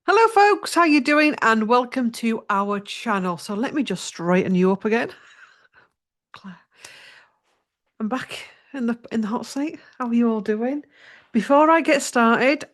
Hello folks, how you doing? And welcome to our channel. So let me just straighten you up again. Claire, I'm back in the hot seat. How are you all doing? Before I get started,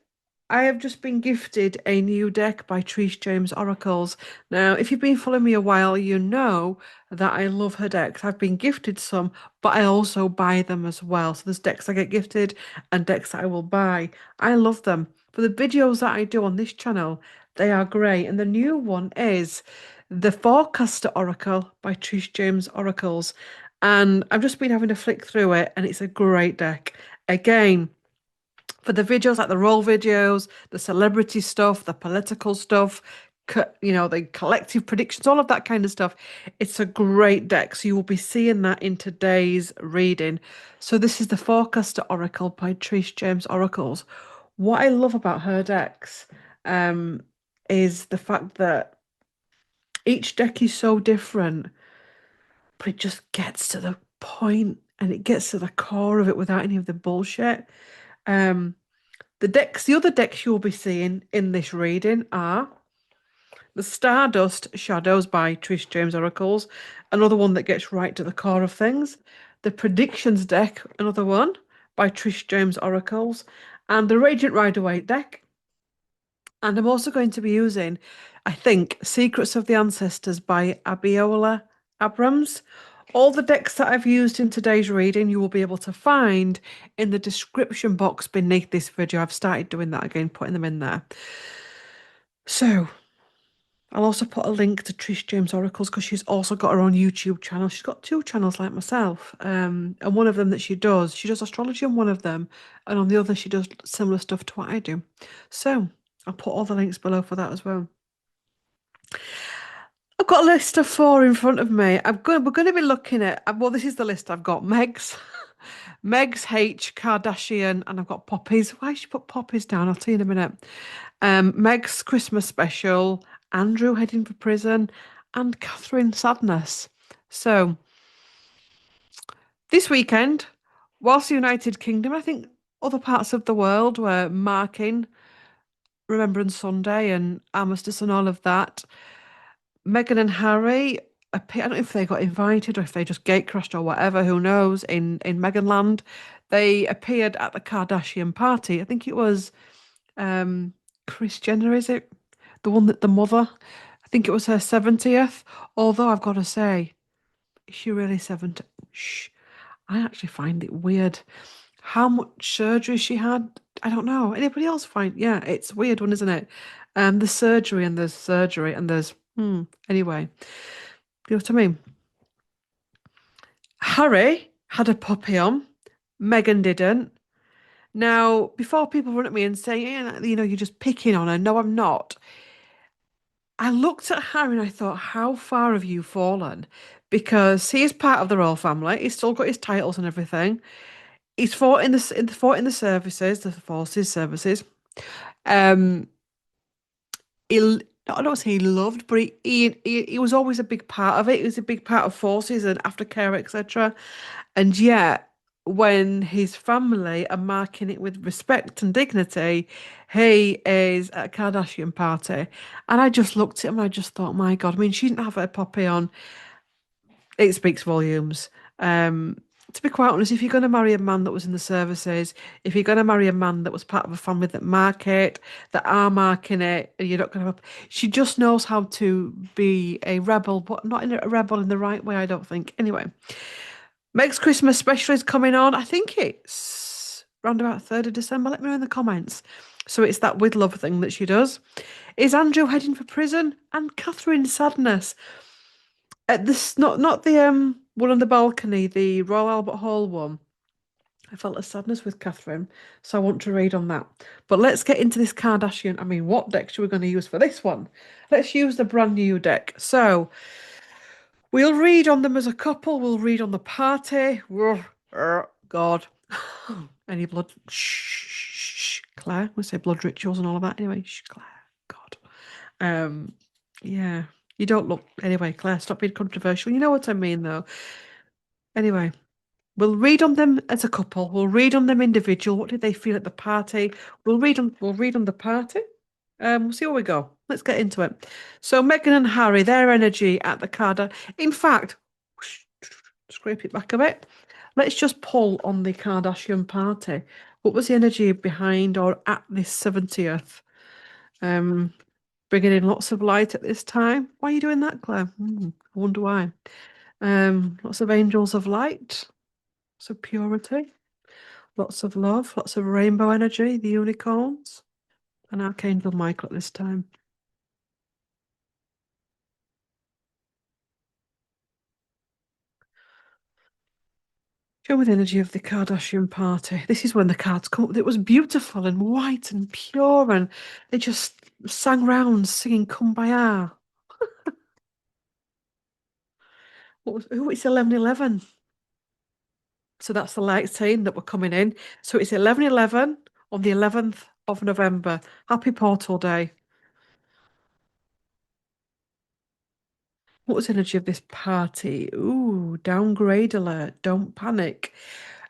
I have just been gifted a new deck by Trishe James Oracles. Now, if you've been following me a while, you know that I love her decks. I've been gifted some, but I also buy them as well. So there's decks I get gifted and decks that I will buy. I love them. For the videos that I do on this channel, they are great. And the new one is the Forecaster Oracle by Trishe James Oracles. And I've just been having to flick through it, and it's a great deck. Again, for the videos like the role videos, the celebrity stuff, the political stuff, the collective predictions, all of that kind of stuff. It's a great deck. So you will be seeing that in today's reading. So this is the Forecaster Oracle by Trishe James Oracles. What I love about her decks um, is the fact that each deck is so different, but it just gets to the point and it gets to the core of it without any of the bullshit. Um, the other decks you'll be seeing in this reading are the Stardust Shadows by Trish James Oracles, another one that gets right to the core of things. The Predictions deck, another one by Trish James Oracles, and the Radiant Rider Waite deck. And I'm also going to be using, I think, Secrets of the Ancestors by Abiola Abrams. All the decks that I've used in today's reading, you will be able to find in the description box beneath this video. I've started doing that again, putting them in there. So I'll also put a link to Trish James Oracles because she's also got her own YouTube channel. She's got two channels like myself. And one of them that she does astrology on one of them, and on the other she does similar stuff to what I do. So I'll put all the links below for that as well. I've got a list of four in front of me. We're going to be looking at, well, this is the list I've got. Meg's H, Kardashian, and I've got Poppy's. Why should you put Poppy's down? I'll tell you in a minute. Meg's Christmas special, Andrew heading for prison, and Katherine Sadness. So this weekend, whilst the United Kingdom, I think other parts of the world were marking Remembrance Sunday and Armistice and all of that, Meghan and Harry, I don't know if they got invited or if they just gatecrashed or whatever, who knows, in Meghan Land. They appeared at the Kardashian party. I think it was Kris Jenner, is it? The one that the mother, I think it was her 70th. Although I've got to say, is she really 70? Shh. I actually find it weird how much surgery she had. I don't know. Anybody else find? Yeah, it's a weird one, isn't it? The surgery and there's surgery and there's anyway. You know what I mean? Harry had a puppy on. Meghan didn't. Now, before people run at me and say, yeah, you're just picking on her. No, I'm not. I looked at Harry and I thought, how far have you fallen? Because he is part of the royal family. He's still got his titles and everything. He's fought in the services, the forces services. Um, he, I don't say he loved, but he was always a big part of it. He was a big part of forces and aftercare, etc. And yet, when his family are marking it with respect and dignity, he is at a Kardashian party. And I just looked at him and I just thought, my God, I mean, she didn't have her poppy on. It speaks volumes. To be quite honest, if you're going to marry a man that was in the services, if you're going to marry a man that was part of a family that market, that are marking it, and you're not going to have, she just knows how to be a rebel, but not in a rebel in the right way, I don't think. Anyway, Meg's Christmas special is coming on. I think it's round about 3rd of December. Let me know in the comments. So it's that with love thing that she does. Is Andrew heading for prison? And Catherine Sadness. This not the one on the balcony, the Royal Albert Hall one. I felt a sadness with Catherine, so I want to read on that. But let's get into this Kardashian. I mean, what deck are we going to use for this one? Let's use the brand new deck. So we'll read on them as a couple. We'll read on the party. God. Any blood? Shh, Claire. We say blood rituals and all of that. Anyway, shh, Claire. God. Yeah. You don't look. Anyway, Claire, stop being controversial. You know what I mean, though. Anyway, we'll read on them as a couple. We'll read on them individual. What did they feel at the party? We'll read on the party. We'll see where we go. Let's get into it. So Meghan and Harry, their energy at the card. In fact, scrape it back a bit. Let's just pull on the Kardashian party. What was the energy behind or at this 70th? Um, Bringing in lots of light at this time. Why are you doing that, Claire? I wonder why. Lots of angels of light, lots of purity, lots of love, lots of rainbow energy, the unicorns, and Archangel Michael at this time. Show me the energy of the Kardashian party. This is when the cards come up. It was beautiful and white and pure, and they just sang round singing Kumbaya. It's 11:11. So that's the light saying that we're coming in. So it's 11:11 on the 11th of November. Happy Portal Day. What was the energy of this party? Ooh, downgrade alert. Don't panic.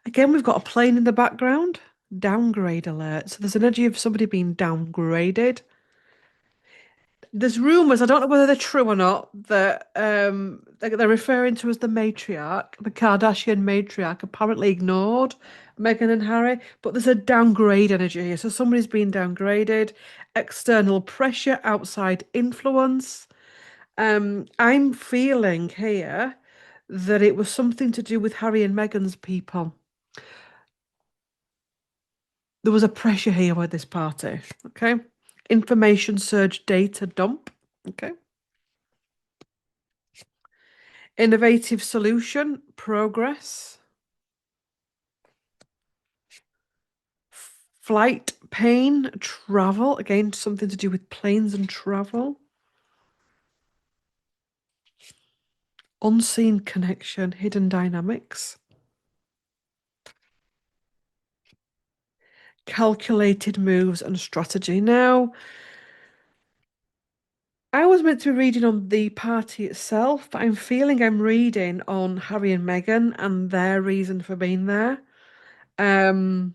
Again, we've got a plane in the background. Downgrade alert. So there's energy of somebody being downgraded. There's rumors, I don't know whether they're true or not, that they're referring to as the matriarch, the Kardashian matriarch, apparently ignored Meghan and Harry, but there's a downgrade energy here. So somebody's been downgraded, external pressure, outside influence. I'm feeling here that it was something to do with Harry and Meghan's people. There was a pressure here with this party. Okay. Information surge data dump. Okay. Innovative solution, progress, flight, pain, travel. Again, something to do with planes and travel. Unseen connection, hidden dynamics. Calculated moves and strategy. Now, I was meant to be reading on the party itself, but I'm feeling I'm reading on Harry and Meghan and their reason for being there. Um,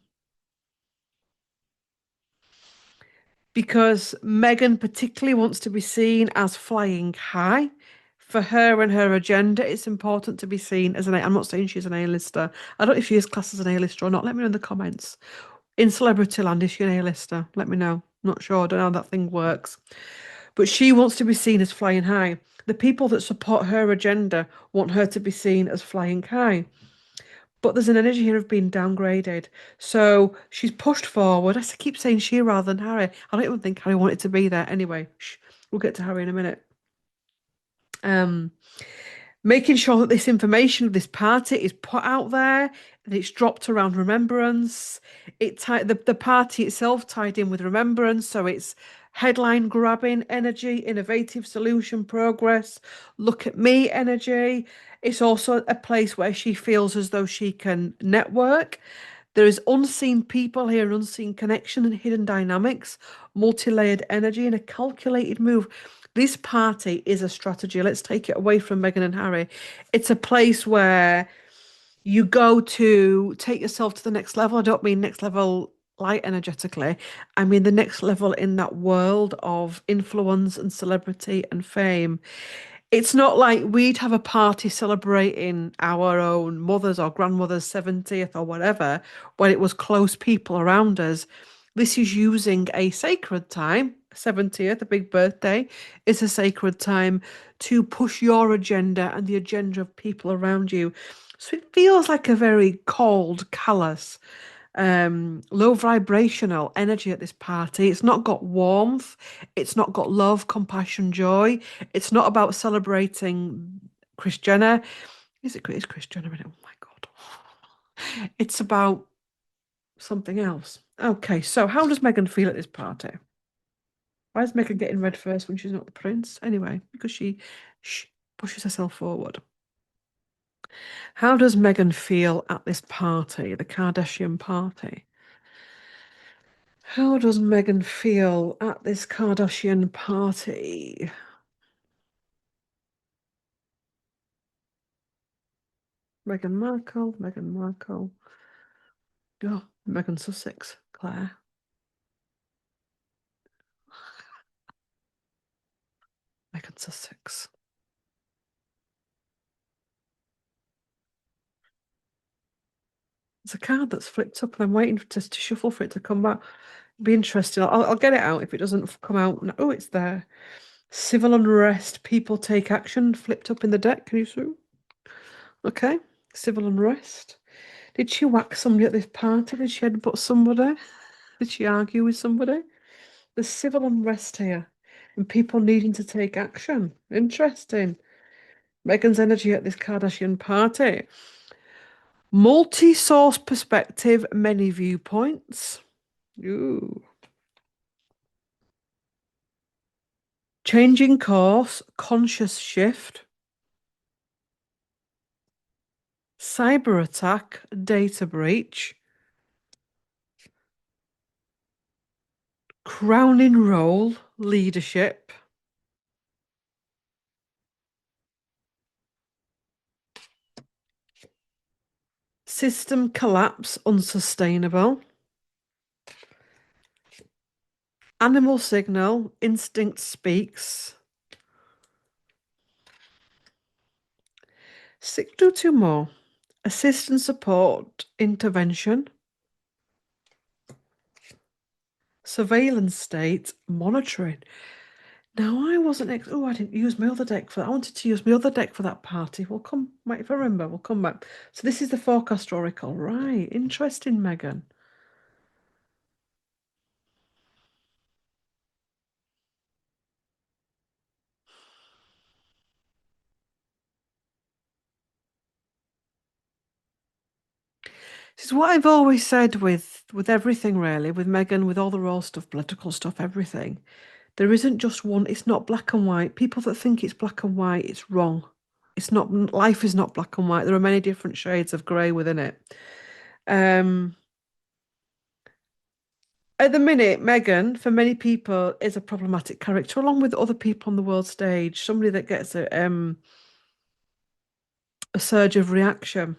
because Meghan particularly wants to be seen as flying high. For her and her agenda, it's important to be seen as an. I'm not saying she's an A-lister. I don't know if she is classed as an A-lister or not. Let me know in the comments. In celebrity land, is she an A-lister? Let me know. Not sure. I don't know how that thing works. But she wants to be seen as flying high. The people that support her agenda want her to be seen as flying high. But there's an energy here of being downgraded. So she's pushed forward. I keep saying she rather than Harry. I don't even think Harry wanted to be there anyway. Shh, we'll get to Harry in a minute. Um, Making sure that this information of this party is put out there and it's dropped around remembrance. The party itself tied in with remembrance, so it's headline grabbing energy, innovative solution progress, look at me energy. It's also a place where she feels as though she can network. There is unseen people here, unseen connection and hidden dynamics, multi-layered energy, and a calculated move. This party is a strategy. Let's take it away from Meghan and Harry. It's a place where you go to take yourself to the next level. I don't mean next level light energetically. I mean the next level in that world of influence and celebrity and fame. It's not like we'd have a party celebrating our own mother's or grandmother's 70th or whatever when it was close people around us. This is using a sacred time, 70th, a big birthday, is a sacred time to push your agenda and the agenda of people around you. So it feels like a very cold, callous, low vibrational energy at this party. It's not got warmth, it's not got love, compassion, joy. It's not about celebrating Kris Jenner. Is Kris Jenner in it? Oh my God. It's about something else. Okay, so how does Meghan feel at this party? Why is Meghan getting red first when she's not the prince? Anyway, because she pushes herself forward. How does Meghan feel at this party, the Kardashian party? How does Meghan feel at this Kardashian party? Meghan Markle, Meghan Markle. Oh, Meghan Sussex, Claire. Meghan Sussex. There's a card that's flipped up, and I'm waiting to shuffle for it to come back. It'll be interesting. I'll get it out if it doesn't come out. Oh, it's there. Civil unrest. People take action. Flipped up in the deck. Can you see? Okay. Civil unrest. Did she whack somebody at this party? Did she headbutt somebody? Did she argue with somebody? There's civil unrest here and people needing to take action. Interesting. Meghan's energy at this Kardashian party. Multi-source perspective, many viewpoints. Ooh. Changing course, conscious shift. Cyber attack, data breach. Crowning role, leadership. System collapse, unsustainable. Animal signal, instinct speaks. Do two more. Assist and support, intervention. Surveillance state, monitoring. Now I wasn't. Oh, I didn't use my other deck for that. I wanted to use my other deck for that party. We'll come. Wait, if I remember, we'll come back. So this is the Forecast Oracle, right? Interesting, Meghan. This is what I've always said with everything, really, with Meghan, with all the raw stuff, political stuff, everything. There isn't just one. It's not black and white. People that think it's black and white, it's wrong. It's not. Life is not black and white. There are many different shades of grey within it. Um, At the minute, Meghan, for many people, is a problematic character, along with other people on the world stage. Somebody that gets a surge of reaction.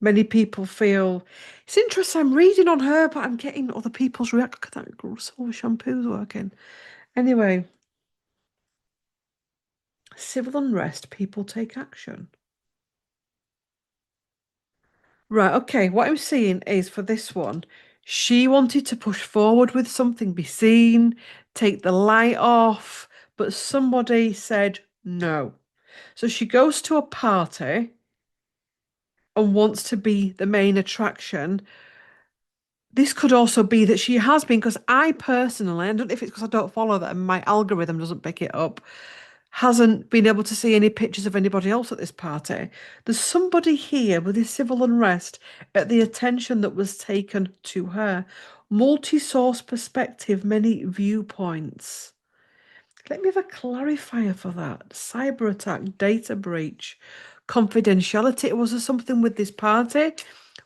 Many people feel it's interesting. I'm reading on her, but I'm getting other people's reaction. Look at that silver shampoo's working. Anyway, civil unrest, people take action. Right, okay. What I'm seeing is for this one, she wanted to push forward with something, be seen, take the light off, but somebody said no. So she goes to a party and wants to be the main attraction. This could also be that she has been, because I personally, I don't know if it's because I don't follow that and my algorithm doesn't pick it up, hasn't been able to see any pictures of anybody else at this party. There's somebody here with this civil unrest at the attention that was taken to her. Multi-source perspective, many viewpoints. Let me have a clarifier for that. Cyber attack, data breach, confidentiality. Was there something with this party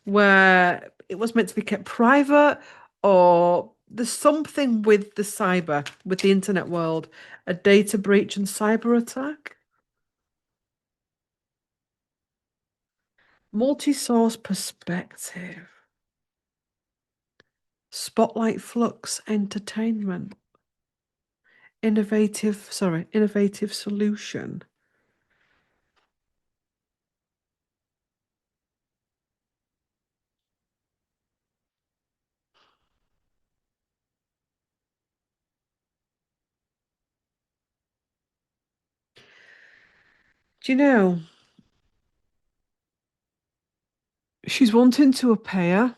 where it was meant to be kept private, or there's something with the cyber, with the internet world, a data breach and cyber attack? Multi-source perspective. Spotlight flux entertainment. Innovative solution. Do you know, she's wanting to appear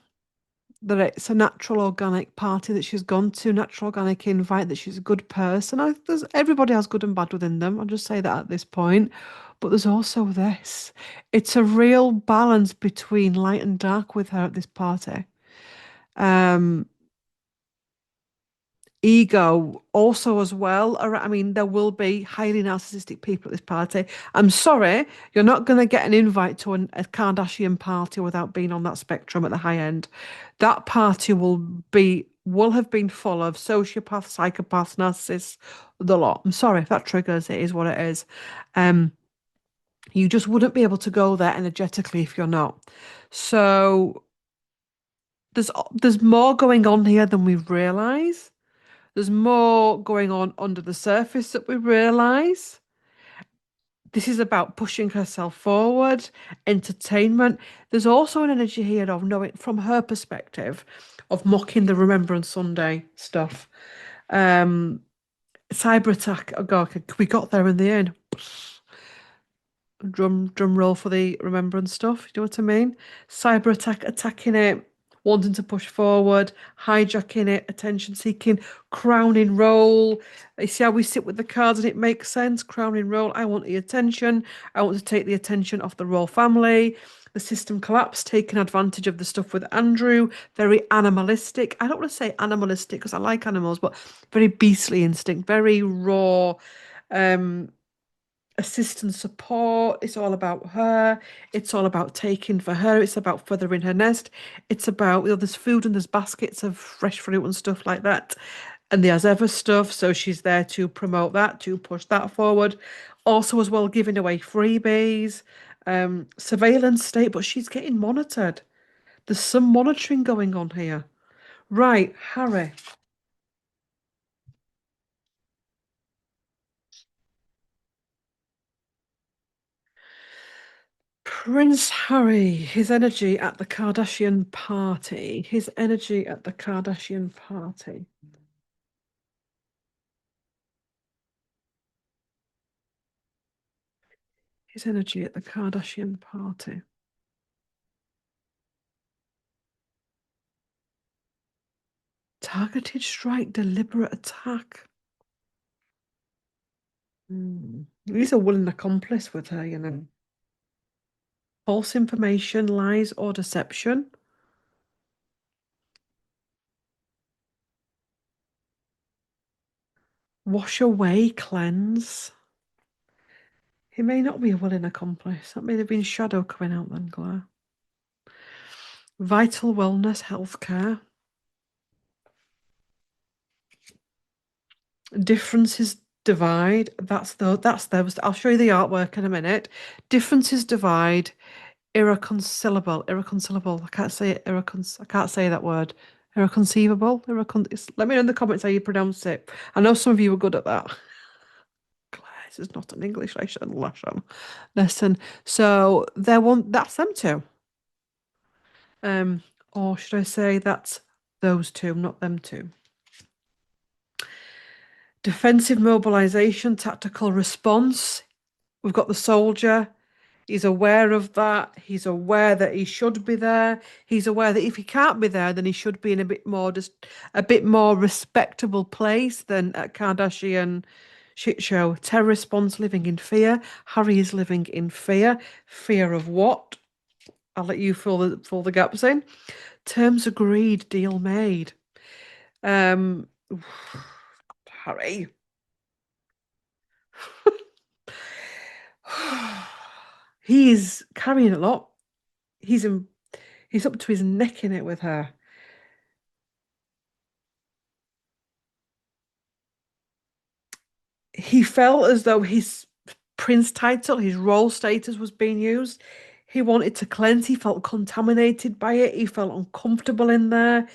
that it's a natural organic party that she's gone to, natural organic invite, that she's a good person. Everybody has good and bad within them. I'll just say that at this point. But there's also this. It's a real balance between light and dark with her at this party. Um, Ego also as well. I mean, there will be highly narcissistic people at this party. I'm sorry, you're not going to get an invite to a Kardashian party without being on that spectrum at the high end. That party will have been full of sociopaths, psychopaths, narcissists, the lot. I'm sorry if that triggers. It is what it is. Um, you just wouldn't be able to go there energetically if you're not. So there's more going on here than we realise. There's more going on under the surface that we realise. This is about pushing herself forward, entertainment. There's also an energy here of knowing, from her perspective, of mocking the Remembrance Sunday stuff. Um, Cyber attack. Oh God, we got there in the end. Drum roll for the remembrance stuff. You know what I mean? Cyber attack, attacking it, wanting to push forward, hijacking it, attention seeking, crowning role. You see how we sit with the cards and it makes sense? Crowning role. I want the attention. I want to take the attention off the royal family. The system collapse, taking advantage of the stuff with Andrew. Very animalistic. I don't want to say animalistic because I like animals, but very beastly instinct, very raw. Um, Assistant support. It's all about her. It's all about taking for her. It's about feathering her nest. It's about, there's food and there's baskets of fresh fruit and stuff like that. And there's ever stuff. So she's there to promote that, to push that forward. Also, as well, giving away freebies, surveillance state, but she's getting monitored. There's some monitoring going on here. Right, Harry. Prince Harry, his energy at the Kardashian party. His energy at the Kardashian party. His energy at the Kardashian party. Targeted strike, deliberate attack. He's a willing accomplice with her, you know. False information, lies, or deception. Wash away, cleanse. He may not be a willing accomplice. That may have been shadow coming out then, Claire. Vital wellness, healthcare. Differences divide. That's those. I'll show you the artwork in a minute. Differences divide. Irreconcilable. I can't say it. I can't say that word. Irreconcilable. Let me know in the comments how you pronounce it. I know some of you are good at that. Claire, this is not an English lesson. So that's them two. Or should I say that's those two, not them two. Defensive mobilization, tactical response. We've got the soldier. He's aware of that. He's aware that he should be there. He's aware that if he can't be there, then he should be in a bit more respectable place than at Kardashian shit show. Terror response, living in fear. Harry is living in fear. Fear of what? I'll let you fill the gaps in. Terms agreed, deal made. Um, Harry. He's carrying a lot. He's in, he's up to his neck in it with her. He felt as though his prince title, his role status was being used. He wanted to cleanse. He felt contaminated by it. He felt uncomfortable in there.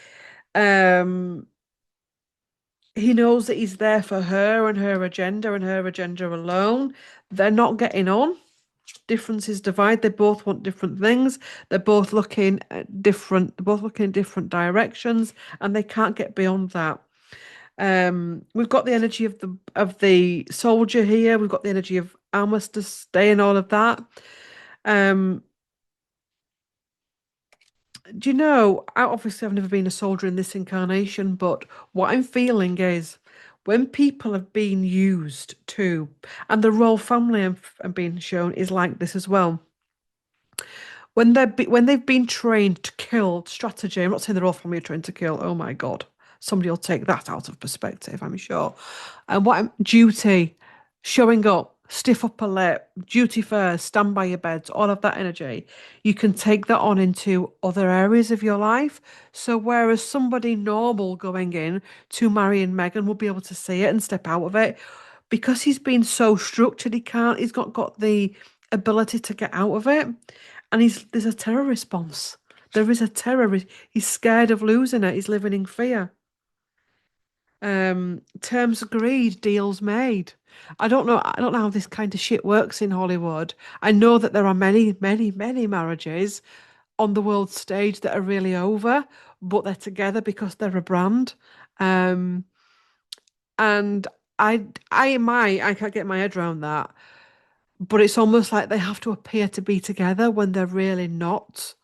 Um, he knows that he's there for her and her agenda alone. They're not getting on. Differences divide. They both want different things. They're both looking at different. They're both looking in different directions, and they can't get beyond that. We've got the energy of the soldier here. We've got the energy of Amos to stay and all of that. Um, do you know? Obviously, I've never been a soldier in this incarnation, but what I'm feeling is when people have been used to, and the royal family have been shown is like this as well. When they've been trained to kill strategy, I'm not saying they're all family are trained to kill. Oh my God, somebody will take that out of perspective, I'm sure. And duty, showing up, stiff upper lip, duty first, stand by your beds, all of that energy, you can take that on into other areas of your life. So whereas somebody normal going in to marrying Meghan will be able to see it and step out of it, because he's been so structured, he's not got the ability to get out of it. And there's a terror response. There is a terror. He's scared of losing it. He's living in fear. Terms agreed, deals made. I don't know how this kind of shit works in Hollywood. I know that there are many, many, many marriages on the world stage that are really over, but they're together because they're a brand. Um, and I can't get my head around that. But it's almost like they have to appear to be together when they're really not.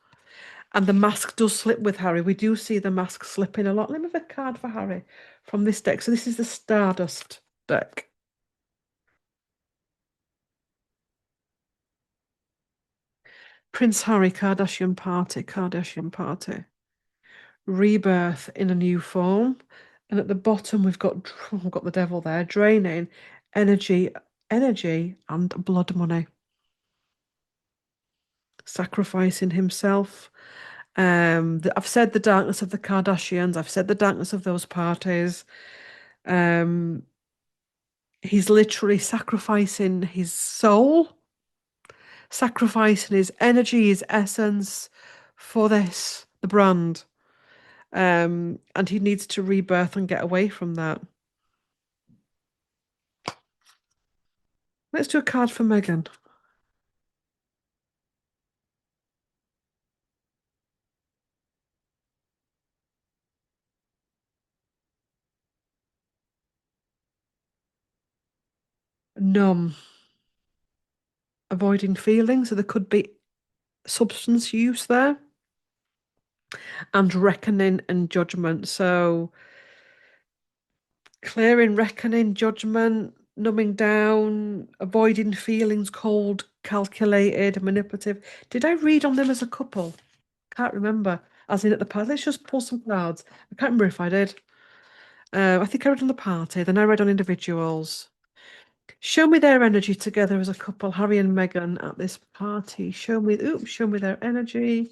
And the mask does slip with Harry. We do see the mask slipping a lot. Let me have a card for Harry from this deck. So this is the Stardust deck. Prince Harry, Kardashian party, Kardashian party. Rebirth in a new form. And at the bottom we've got the devil there, draining energy, energy and blood money. Sacrificing himself. I've said the darkness of the Kardashians. I've said the darkness of those parties. Um, he's literally sacrificing his soul, sacrificing his energy, his essence for this, the brand. And he needs to rebirth and get away from that. Let's do a card for Meghan. Numb, avoiding feelings, so there could be substance use there, and reckoning and judgment. So clearing, reckoning, judgment, numbing down, avoiding feelings, cold, calculated, manipulative. Did I read on them as a couple? Can't remember. As in at the party. Let's just pull some cards. I can't remember if I did. I think I read on the party, then I read on individuals. Show me their energy together as a couple, Harry and Meghan at this party. Show me their energy.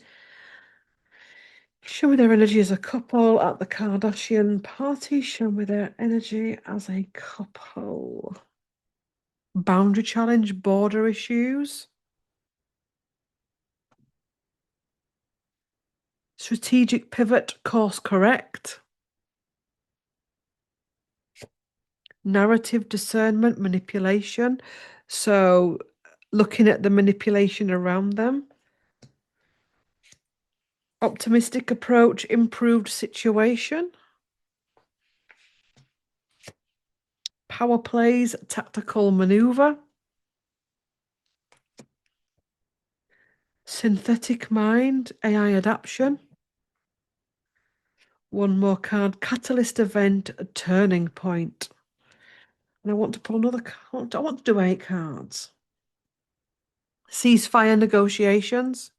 Show me their energy as a couple at the Kardashian party. Show me their energy as a couple. Boundary challenge, border issues. Strategic pivot, course correct. Narrative discernment, manipulation. So looking at the manipulation around them. Optimistic approach, improved situation. Power plays, tactical maneuver. Synthetic mind, AI adaptation. One more card, catalyst event, a turning point. And I want to pull another card. I want to do 8 cards. Ceasefire negotiations.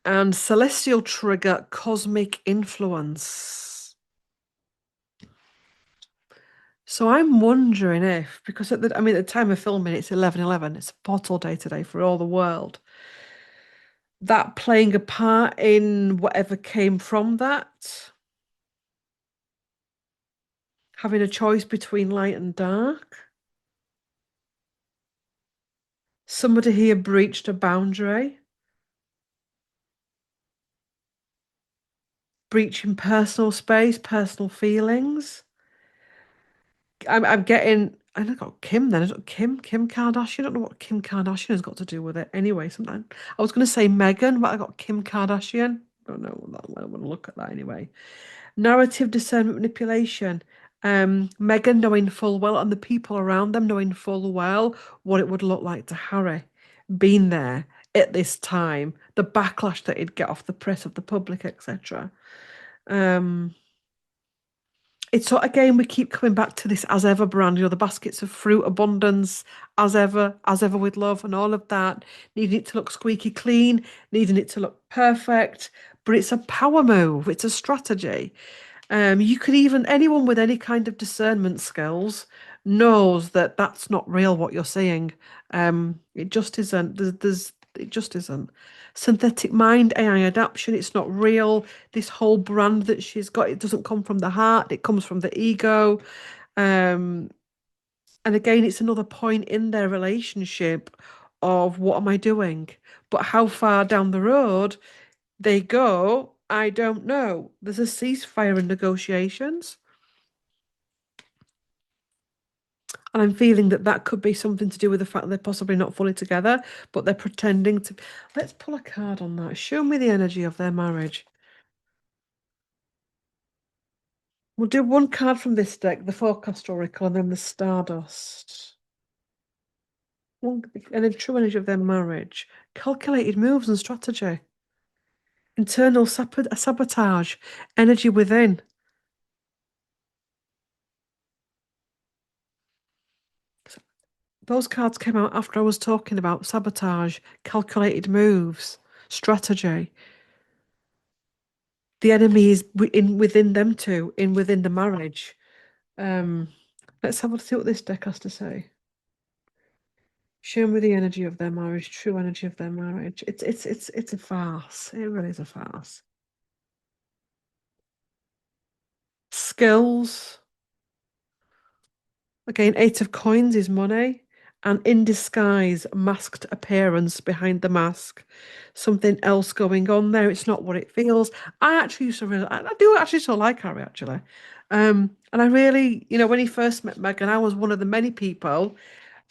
And celestial trigger, cosmic influence. So I'm wondering if, because at the time of filming, it's 11/11. It's a portal day today for all the world. That playing a part in whatever came from that, having a choice between light and dark. Somebody here breached a boundary, breaching personal space, personal feelings. I'm getting. I got Kim then. I got Kim Kardashian. I don't know what Kim Kardashian has got to do with it. Anyway, something. I was going to say Meghan, but I got Kim Kardashian. I don't know. I want to look at that anyway. Narrative discernment manipulation. Meghan knowing full well, and the people around them knowing full well what it would look like to Harry, being there at this time, the backlash that he'd get off the press of the public, etc. Um, it's so again we keep coming back to this as ever brand, the baskets of fruit, abundance, as ever with love, and all of that, needing it to look squeaky clean, needing it to look perfect, but it's a power move, it's a strategy. You could even anyone with any kind of discernment skills knows that that's not real what you're seeing. It just isn't. It just isn't. Synthetic mind, AI adaptation, it's not real. This whole brand that she's got, it doesn't come from the heart, it comes from the ego. Um, and again, it's another point in their relationship of what am I doing? But how far down the road they go I don't know. There's a ceasefire in negotiations. And I'm feeling that that could be something to do with the fact they're possibly not fully together, but they're pretending to. Let's pull a card on that. Show me the energy of their marriage. We'll do one card from this deck, the Forecast Oracle, and then the Stardust. And the true energy of their marriage. Calculated moves and strategy. Internal sabotage. Energy within. Those cards came out after I was talking about sabotage, calculated moves, strategy. The enemy is within them two, within the marriage. Um, let's have a see what this deck has to say. Show me the energy of their marriage, true energy of their marriage. It's a farce. It really is a farce. Skills. Again, Eight of Coins is money. And in disguise, masked appearance behind the mask. Something else going on there. It's not what it feels. I actually used to really, I do actually still like Harry, actually. And I really, when he first met Meghan, I was one of the many people,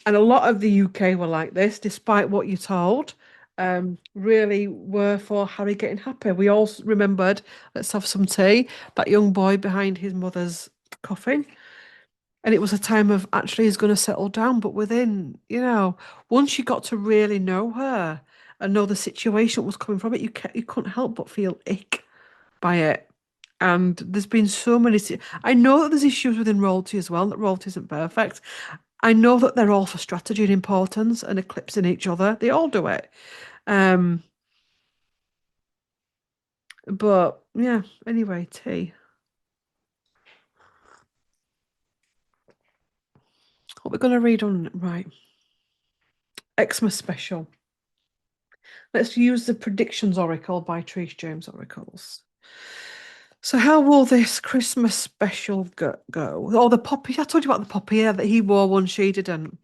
and a lot of the UK were like this, despite what you're told, really were for Harry getting happy. We all remembered, let's have some tea, that young boy behind his mother's coffin. And it was a time of actually he's going to settle down. But within, once you got to really know her and know the situation that was coming from it, you couldn't help but feel ick by it. And there's been so many. I know that there's issues within royalty as well, that royalty isn't perfect. I know that they're all for strategy and importance and eclipsing each other. They all do it. Um, but yeah, anyway, tea. What we're going to read on, right? Xmas special. Let's use the predictions oracle by Trishe Jaimes Oracles. So how will this Christmas special go? Oh, the poppy. I told you about the poppy that he wore one, she didn't.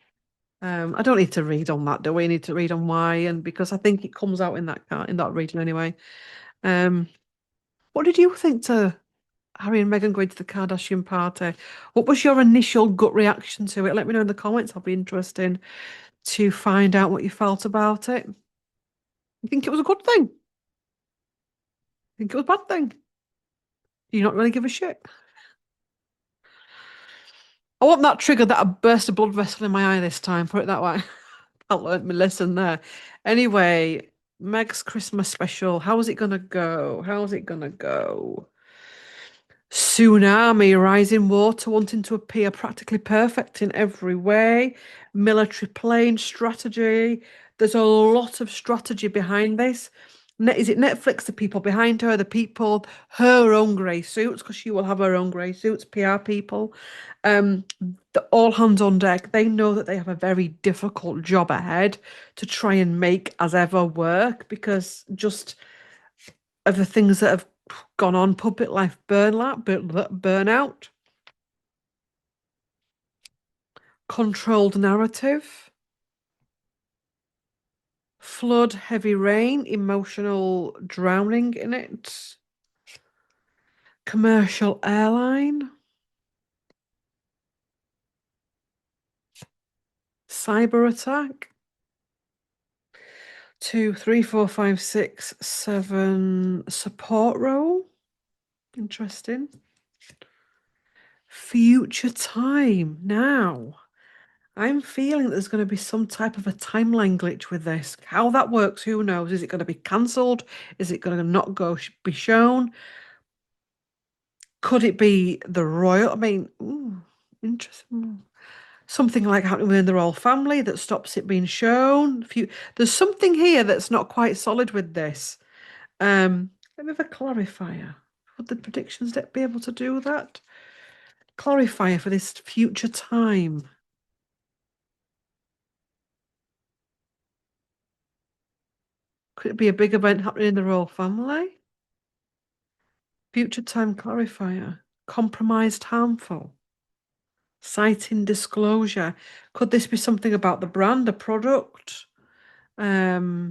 I don't need to read on that, do we? Need to read on why, and because I think it comes out in that reading anyway. Um, what did you think to Harry and Meghan going to the Kardashian party? What was your initial gut reaction to it? Let me know in the comments. I'll be interested to find out what you felt about it. You think it was a good thing? Think it was a bad thing? Do you not really give a shit? I want that trigger that I burst a blood vessel in my eye this time. Put it that way. I learned my lesson there. Anyway, Meg's Christmas special. How is it gonna go? How's it gonna go? Tsunami, rising water, wanting to appear practically perfect in every way. Military plane strategy. There's a lot of strategy behind this. Is it Netflix, the people behind her, the people, her own grey suits, because she will have her own grey suits, PR people. The all hands on deck. They know that they have a very difficult job ahead to try and make as ever work because just of the things that have gone on, public life burnout, controlled narrative, flood, heavy rain, emotional drowning in it, commercial airline, cyber attack. 2, 3, 4, 5, 6, 7 support role. Interesting. Future time. Now, I'm feeling there's going to be some type of a timeline glitch with this. How that works, who knows? Is it going to be cancelled? Is it going to not be shown? Could it be the royal? I mean, interesting. Something like happening within the royal family that stops it being shown. There's something here that's not quite solid with this. Let me have a clarifier. Would the predictions deck be able to do that? Clarifier for this future time. Could it be a big event happening in the royal family? Future time clarifier. Compromised harmful. Citing disclosure. Could this be something about the brand, a product? What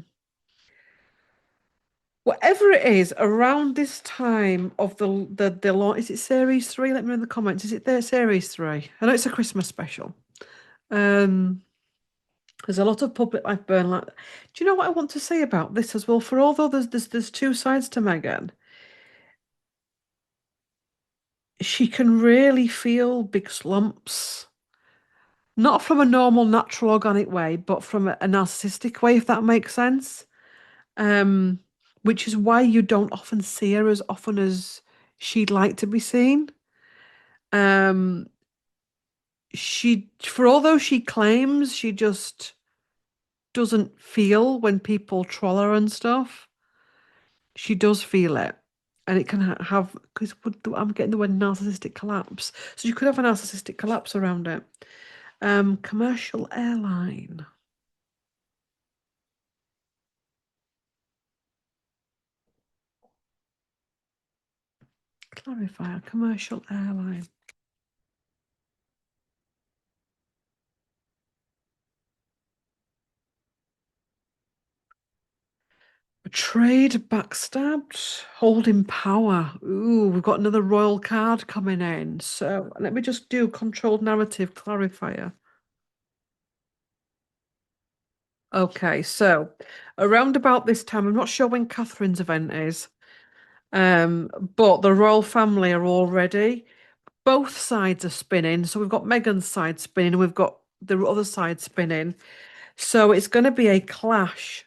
Whatever it is, around this time of the launch, is it series three? Let me know in the comments. Is it there series three? I know it's a Christmas special. Um, there's a lot of public life burn. Like, do you know what I want to say about this as well? For although there's two sides to Meghan, she can really feel big slumps, not from a normal, natural, organic way, but from a narcissistic way, if that makes sense. Um, which is why you don't often see her as often as she'd like to be seen. Um, for although she claims she just doesn't feel when people troll her and stuff, she does feel it. And it can have, because I'm getting the word narcissistic collapse. So you could have a narcissistic collapse around it. Commercial airline. Clarifier, commercial airline. Betrayed, backstabbed, holding power. Ooh, we've got another royal card coming in. So let me just do controlled narrative clarifier. Okay, so around about this time, I'm not sure when Catherine's event is, but the royal family are all ready. Both sides are spinning. So we've got Meghan's side spinning, and we've got the other side spinning. So it's going to be a clash.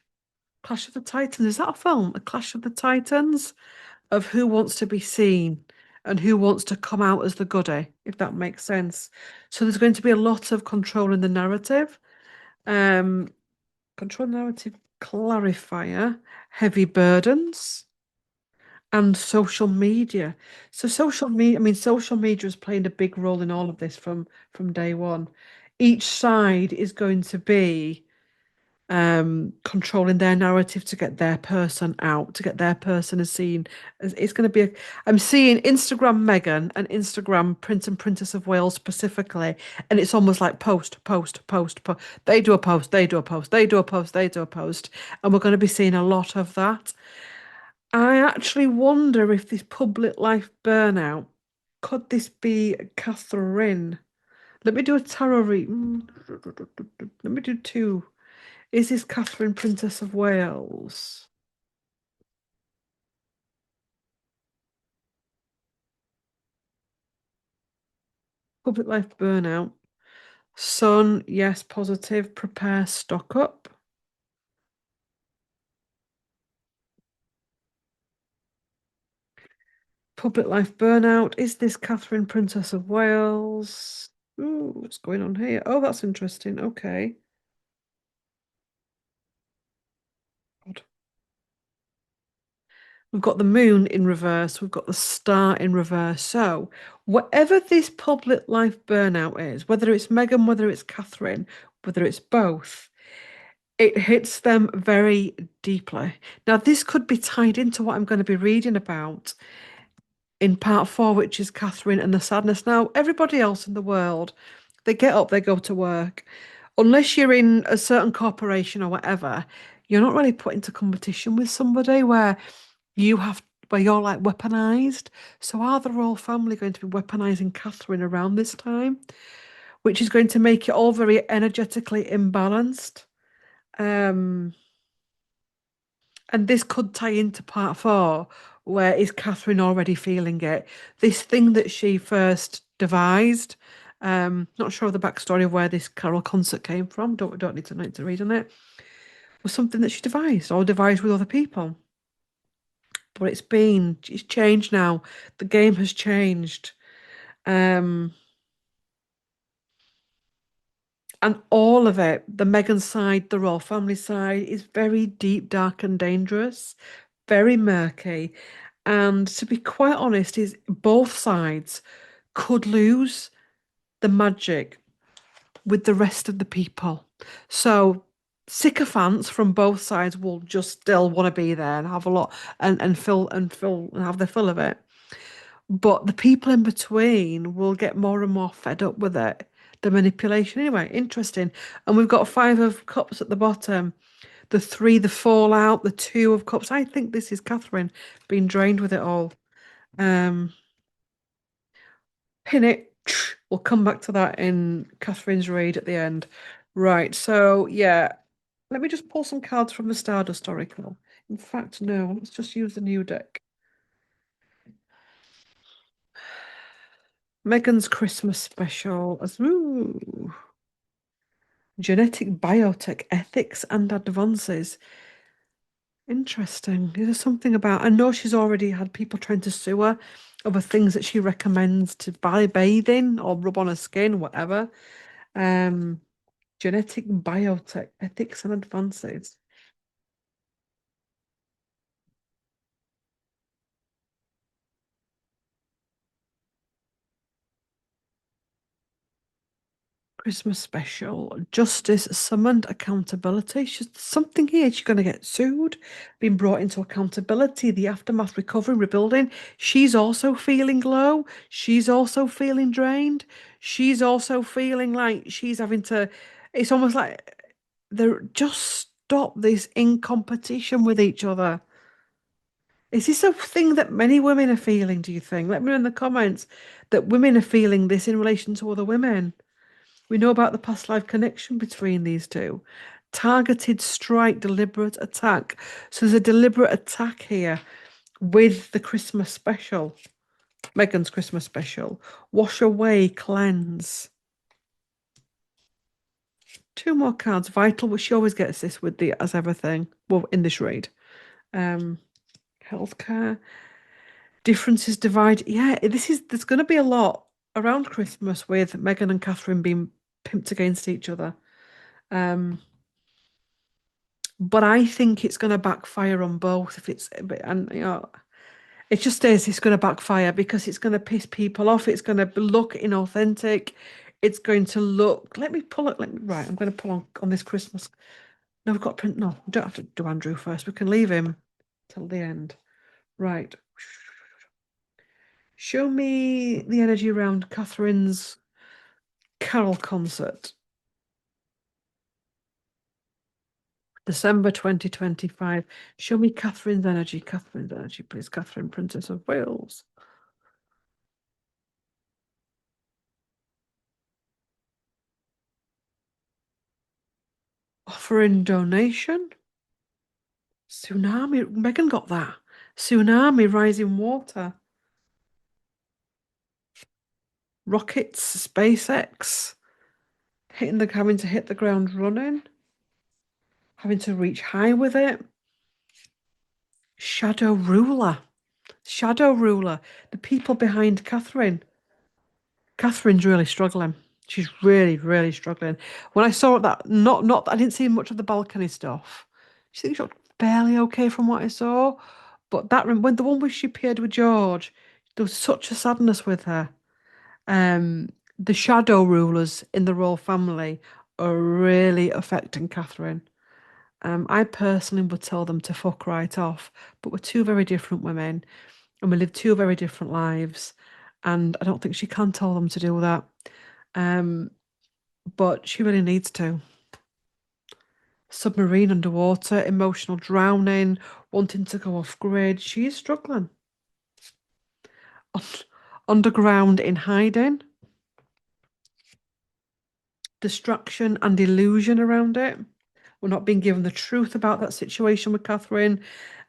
Clash of the Titans. Is that a film? A Clash of the Titans? Of who wants to be seen and who wants to come out as the goody, if that makes sense. So there's going to be a lot of control in the narrative. Um, control narrative clarifier, heavy burdens, and social media. So social media, I mean, social media is playing a big role in all of this from day one. Each side is going to be controlling their narrative to get their person out, to get their person as seen. It's going to be I'm seeing Instagram Meghan and Instagram Prince and Princess of Wales specifically, and it's almost like post. They do a post, they do a post, they do a post, they do a post, and we're going to be seeing a lot of that. I actually wonder if this public life burnout, could this be Katherine? Let me do a tarot read. Let me do two. Is this Katherine, Princess of Wales? Public life burnout. Sun, yes, positive. Prepare, stock up. Public life burnout. Is this Katherine, Princess of Wales? Ooh, what's going on here? Oh, that's interesting. Okay. God. We've got the moon in reverse. We've got the star in reverse. So, whatever this public life burnout is, whether it's Meghan, whether it's Katherine, whether it's both, it hits them very deeply. Now, this could be tied into what I'm going to be reading about in part four, which is Katherine and the sadness. Now, everybody else in the world, they get up, they go to work. Unless you're in a certain corporation or whatever, you're not really put into competition with somebody where you're like weaponized. So are the royal family going to be weaponizing Katherine around this time, which is going to make it all very energetically imbalanced? Um, And this could tie into part four, where is Catherine already feeling it? This thing that she first devised, not sure of the backstory of where this carol concert came from, don't need to read on it, was something that she devised or devised with other people. But it's changed now. The game has changed. Um, and all of it, the Meghan side, the royal family side, is very deep, dark, and dangerous, very murky. And to be quite honest, is both sides could lose the magic with the rest of the people. So sycophants from both sides will just still want to be there and have a lot and have their fill of it. But the people in between will get more and more fed up with it. The manipulation. Anyway, interesting. And we've got five of cups at the bottom. The three, the fallout, the two of cups. I think this is Catherine being drained with it all. Um, Pin it. We'll come back to that in Catherine's read at the end. Right, so yeah, let me just pull some cards from the Stardust Oracle. In fact, no, let's just use the new deck. Meghan's Christmas special. Ooh. Genetic biotech ethics and advances. Interesting. There's something about, I know she's already had people trying to sue her over things that she recommends to buy bathing or rub on her skin, whatever. Um, Genetic biotech ethics and advances. Christmas special. Justice summoned accountability. She's something here. She's going to get sued, being brought into accountability. The aftermath, recovery, rebuilding. She's also feeling low. She's also feeling drained. She's also feeling like she's having to. It's almost like they're just stop this in competition with each other. Is this a thing that many women are feeling, do you think? Let me know in the comments that women are feeling this in relation to other women. We know about the past life connection between these two. Targeted strike, deliberate attack. So there's a deliberate attack here with the Christmas special, Meghan's Christmas special. Wash away, cleanse. Two more cards. Vital, which she always gets this with the as everything. Well, in this read. Um, Healthcare. Differences divide. Yeah, there's going to be a lot around Christmas with Meghan and Catherine being pimped against each other. Um, but I think it's going to backfire on both if it's and it just says it's going to backfire because it's going to piss people off. It's going to look inauthentic. It's going to look. Let me pull it. Right, I'm going to pull on this Christmas. No, we've got print. No, we don't have to do Andrew first. We can leave him till the end. Right. Show me the energy around Catherine's carol concert. December 2025. Show me Catherine's energy. Catherine's energy, please. Catherine, Princess of Wales. Offering donation. Tsunami. Meghan got that. Tsunami, rising water. Rockets, SpaceX. Having to hit the ground running. Having to reach high with it. Shadow ruler. Shadow ruler. The people behind Catherine. Catherine's really struggling. She's really, really struggling. When I saw that, not I didn't see much of the balcony stuff. She thinks she looked fairly okay from what I saw. But that when the one where she appeared with George, there was such a sadness with her. The shadow rulers in the royal family are really affecting Catherine. I personally would tell them to fuck right off, but we're two very different women and we live two very different lives. And I don't think she can tell them to do that. Um, but she really needs to. Submarine underwater, emotional drowning, wanting to go off grid. She is struggling. Underground in hiding, distraction and illusion around it. We're not being given the truth about that situation with Catherine.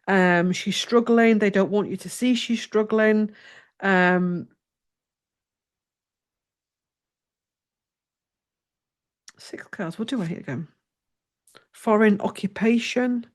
She's struggling. They don't want you to see she's struggling. Six cards. What do I hit again? Foreign occupation.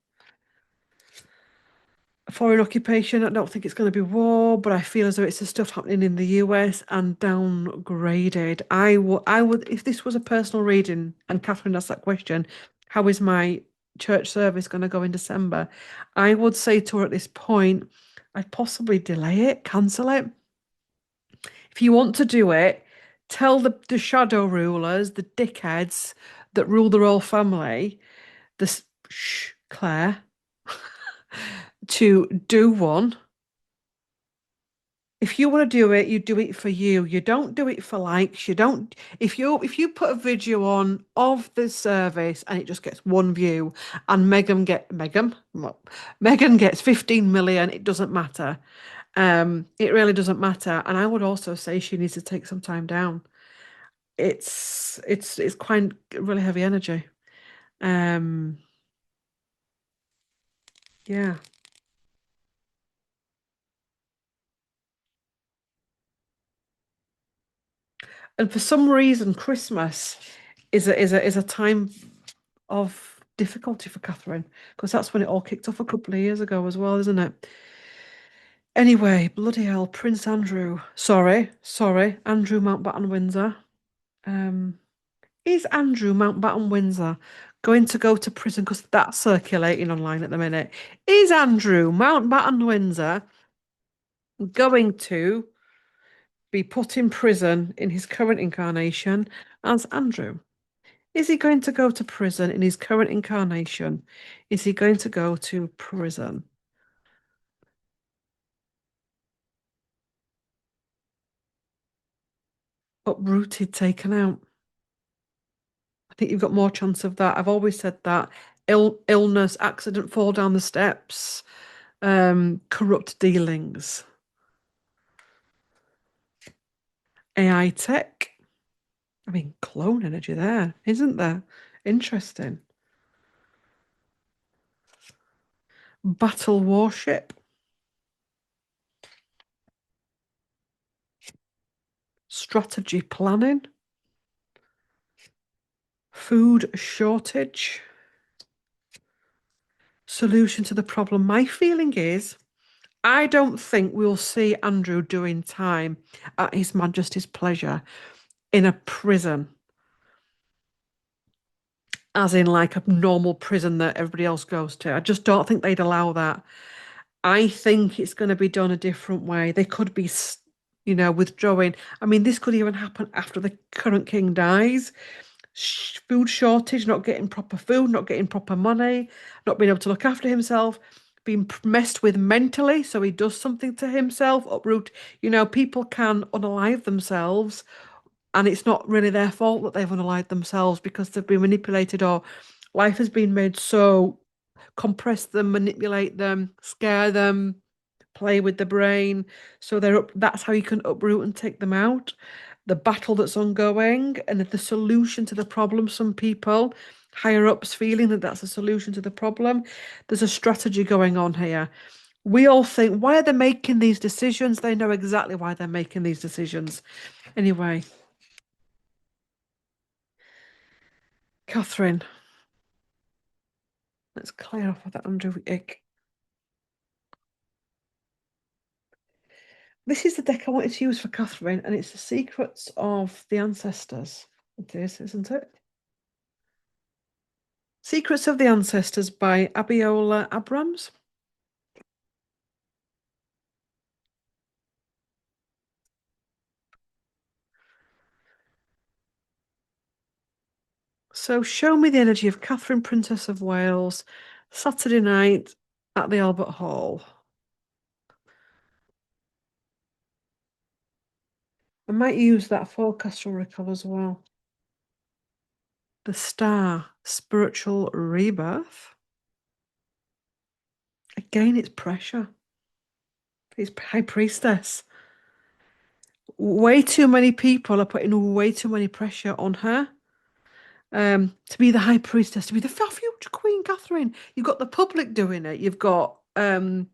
Foreign occupation. I don't think it's going to be war, but I feel as though it's the stuff happening in the US and downgraded. I would, if this was a personal reading and Catherine asked that question, how is my church service going to go in December? I would say to her at this point, I'd possibly delay it, cancel it. If you want to do it, tell the shadow rulers, the dickheads that rule the royal family, this shh, Claire, to do one If you want to do it, you do it for you. You don't do it for likes. You don't if you put a video on of the service and it just gets one view and Meghan gets 15 million, it doesn't matter. It really doesn't matter. And I would also say she needs to take some time down. It's quite really heavy energy. Um, yeah. And for some reason, Christmas is a time of difficulty for Catherine because that's when it all kicked off a couple of years ago as well, isn't it? Anyway, bloody hell, Prince Andrew. Sorry, Andrew Mountbatten Windsor. Um, is Andrew Mountbatten Windsor going to go to prison? Because that's circulating online at the minute. Is Andrew Mountbatten Windsor going to be put in prison in his current incarnation as Andrew? Is he going to go to prison in his current incarnation? Is he going to go to prison? Uprooted, taken out. I think you've got more chance of that. I've always said that. Illness, accident, fall down the steps, corrupt dealings, AI tech. I mean, clone energy there, isn't there? Interesting. Battle warship, strategy planning, food shortage, solution to the problem. My feeling is I don't think we'll see Andrew doing time at His Majesty's pleasure in a prison, as in like a normal prison that everybody else goes to. I just don't think they'd allow that. I think it's going to be done a different way. They could be, withdrawing. I mean, this could even happen after the current king dies. Food shortage, not getting proper food, not getting proper money, not being able to look after himself, being messed with mentally, so he does something to himself, uproot. People can unalive themselves, and it's not really their fault that they've unalived themselves because they've been manipulated or life has been made so compress them, manipulate them, scare them, play with the brain. So that's how you can uproot and take them out. The battle that's ongoing and the solution to the problem, some people higher ups feeling that that's a solution to the problem. There's a strategy going on here. We all think, why are they making these decisions? They know exactly why they're making these decisions. Anyway, Katherine, let's clear off with that Andrew ick. This is the deck I wanted to use for Katherine, and it's the Secrets of the Ancestors. It is, isn't it? Secrets of the Ancestors by Abiola Abrams. So show me the energy of Catherine, Princess of Wales, Saturday night at the Albert Hall. I might use that forecast recall as well. The Star, Spiritual Rebirth. Again, it's pressure. It's High Priestess. Way too many people are putting way too many pressure on her. To be the High Priestess, to be the future Queen Catherine. You've got the public doing it. You've got the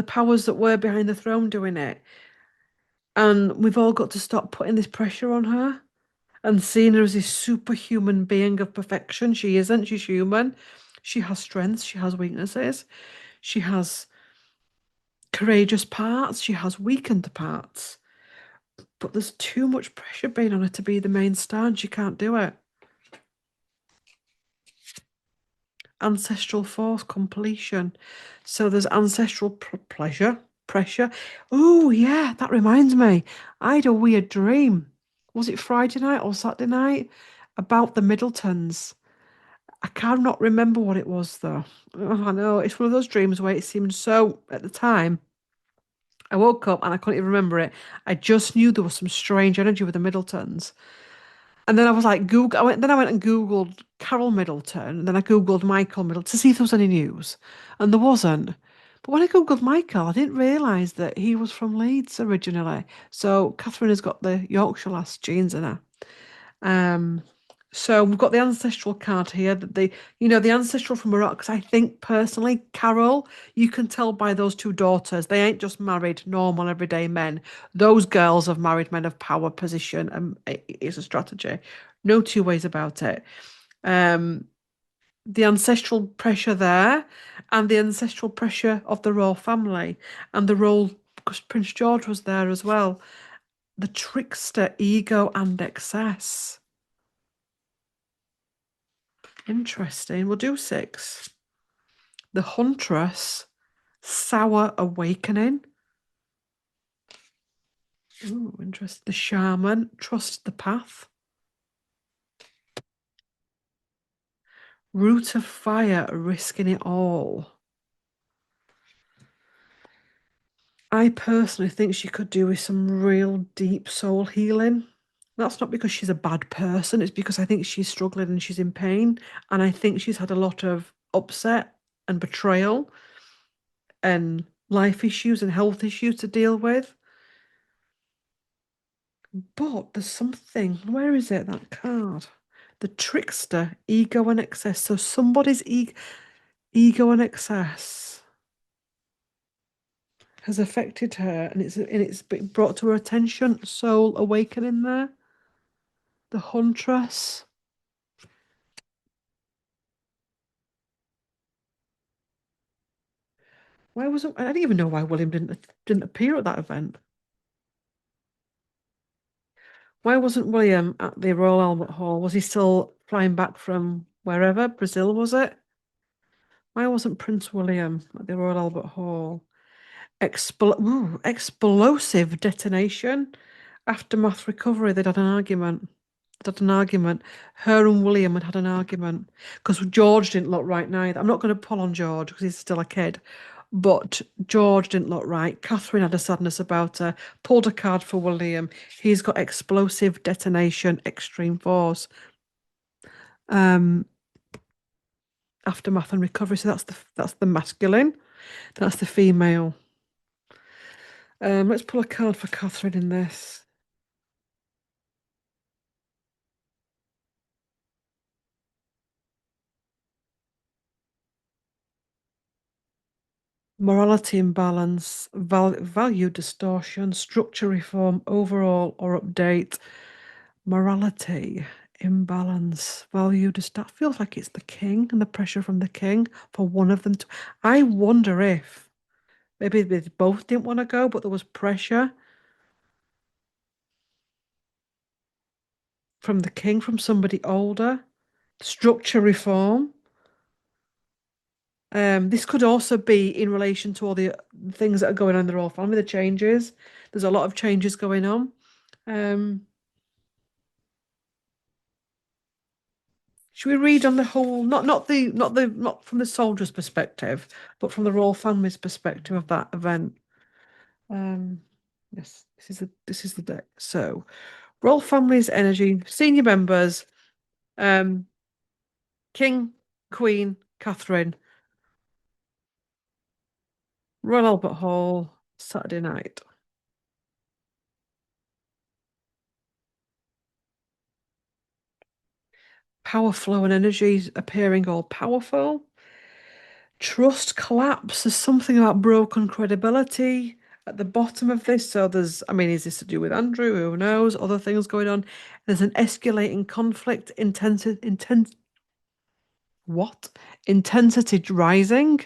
powers that were behind the throne doing it. And we've all got to stop putting this pressure on her and seeing her as this superhuman being of perfection. She isn't. She's human. She has strengths. She has weaknesses. She has courageous parts. She has weakened parts. But there's too much pressure being on her to be the main star, and she can't do it. Ancestral force completion. So there's ancestral pressure. Oh, yeah, that reminds me. I had a weird dream. Was it Friday night or Saturday night? About the Middletons. I cannot remember what it was though. Oh, I know it's one of those dreams where it seemed so at the time. I woke up and I couldn't even remember it. I just knew there was some strange energy with the Middletons. And then I was like, Google. I went and Googled Carol Middleton, and then I Googled Michael Middleton to see if there was any news, and there wasn't. But when I Googled Michael, I didn't realise that he was from Leeds originally. So Catherine has got the Yorkshire lass genes in her. Um, so we've got the ancestral card here that the ancestral from Morocco. 'Cause I think personally, Carol, you can tell by those two daughters, they ain't just married normal everyday men. Those girls have married men of power, position, and it's a strategy. No two ways about it. Um, the ancestral pressure there, and the ancestral pressure of the royal family, and the role because Prince George was there as well. The trickster, ego, and excess. Interesting. We'll do six. The Huntress, Sour Awakening. Ooh, interesting. The Shaman, Trust the Path. Root of Fire, Risking It All. I personally think she could do with some real deep soul healing. That's not because she's a bad person, it's because I think she's struggling and she's in pain. And I think she's had a lot of upset and betrayal and life issues and health issues to deal with. But there's something. Where is it, that card? The trickster, ego and excess. So somebody's ego and excess has affected her, and it's been brought to her attention. Soul awakening there. The huntress. Why wasn't I didn't even know why William didn't appear at that event. Why wasn't William at the Royal Albert Hall? Was he still flying back from wherever? Brazil, was it? Why wasn't Prince William at the Royal Albert Hall? Explosive detonation. Aftermath recovery. They'd had an argument. They'd had an argument. Her and William had had an argument because George didn't look right neither. I'm not going to pull on George because he's still a kid, but George didn't look right. Catherine had a sadness about her. Pulled a card for William. He's got explosive detonation, extreme force. Um, Aftermath and recovery. So that's the masculine. That's the female. Let's pull a card for Catherine in this. Morality imbalance, value distortion, structure reform, overall or update. Morality imbalance, value distortion. Feels like it's the king and the pressure from the king for one of them to. I wonder if maybe they both didn't want to go, but there was pressure from the king, from somebody older. Structure reform. This could also be in relation to all the things that are going on in the royal family, the changes. There's a lot of changes going on. Um, should we read on the whole, not from the soldier's perspective, but from the royal family's perspective of that event? Um, yes, this is the deck. So, royal family's energy, senior members, um, King, Queen, Catherine, Royal Albert Hall, Saturday night. Power flow and energy appearing all powerful. Trust collapse. There's something about broken credibility at the bottom of this. So is this to do with Andrew? Who knows? Other things going on. There's an escalating conflict, what? Intensity rising.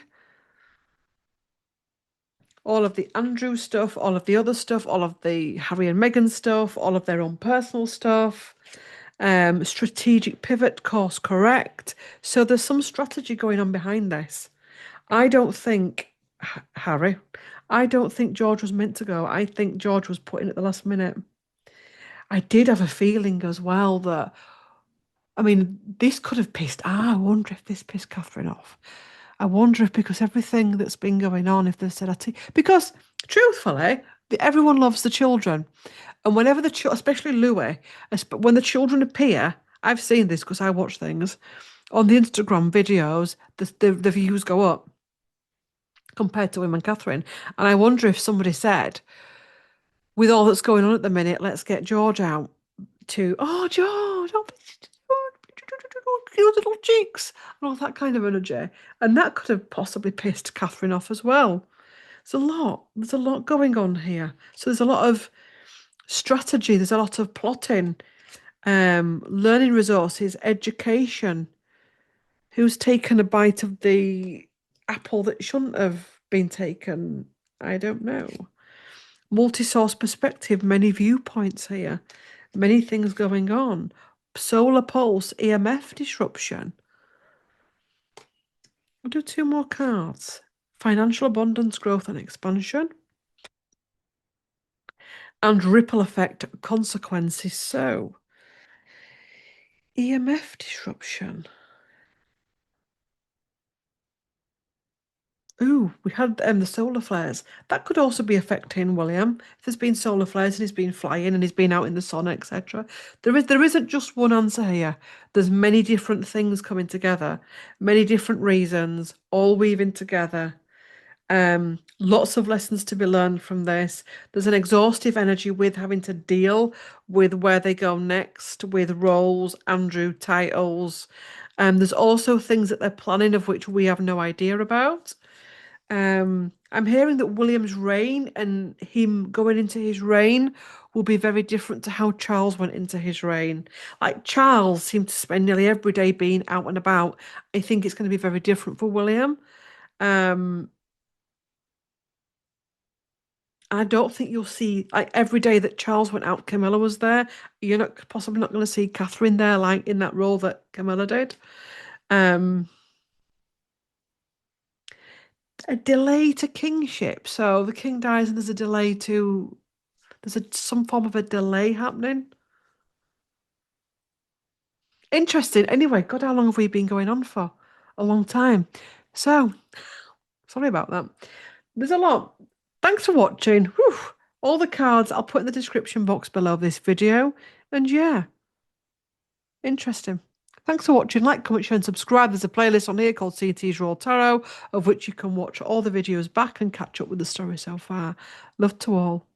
All of the Andrew stuff, all of the other stuff, all of the Harry and Meghan stuff, all of their own personal stuff. Strategic pivot, course correct. So there's some strategy going on behind this. I don't think Harry. I don't think George was meant to go. I think George was put in at the last minute. I did have a feeling as well that, this could have pissed. I wonder if this pissed Catherine off. I wonder if because everything that's been going on, if they've said, because truthfully, everyone loves the children. And whenever especially Louis, when the children appear, I've seen this because I watch things on the Instagram videos, the views go up compared to him and Katherine. And I wonder if somebody said, with all that's going on at the minute, let's get George out oh, George, oh, cute little cheeks, and all that kind of energy. And that could have possibly pissed Katherine off as well. There's a lot going on here. So there's a lot of strategy, there's a lot of plotting, learning resources, education. Who's taken a bite of the apple that shouldn't have been taken? I don't know. Multi-source perspective, many viewpoints here, many things going on. Solar pulse, EMF disruption. We'll do two more cards. Financial abundance, growth and expansion. And ripple effect consequences. So, EMF disruption. Ooh, we had the solar flares. That could also be affecting William. If there's been solar flares and he's been flying and he's been out in the sun, etc. There isn't just one answer here. There's many different things coming together, many different reasons, all weaving together. Lots of lessons to be learned from this. There's an exhaustive energy with having to deal with where they go next, with roles, Andrew titles. There's also things that they're planning of which we have no idea about. I'm hearing that William's reign and him going into his reign will be very different to how Charles went into his reign. Like Charles seemed to spend nearly every day being out and about. I think it's going to be very different for William. I don't think you'll see like every day that Charles went out, Camilla was there. You're not possibly not going to see Katherine there, like in that role that Camilla did. Um, a delay to kingship. So the king dies and there's a delay to some form of a delay happening. Interesting. Anyway, God, how long have we been going on for? A long time. So, sorry about that. There's a lot. Thanks for watching. Whew. All the cards I'll put in the description box below this video. And yeah, interesting. Thanks for watching. Like, comment, share, and subscribe. There's a playlist on here called CT's Raw Tarot, of which you can watch all the videos back and catch up with the story so far. Love to all.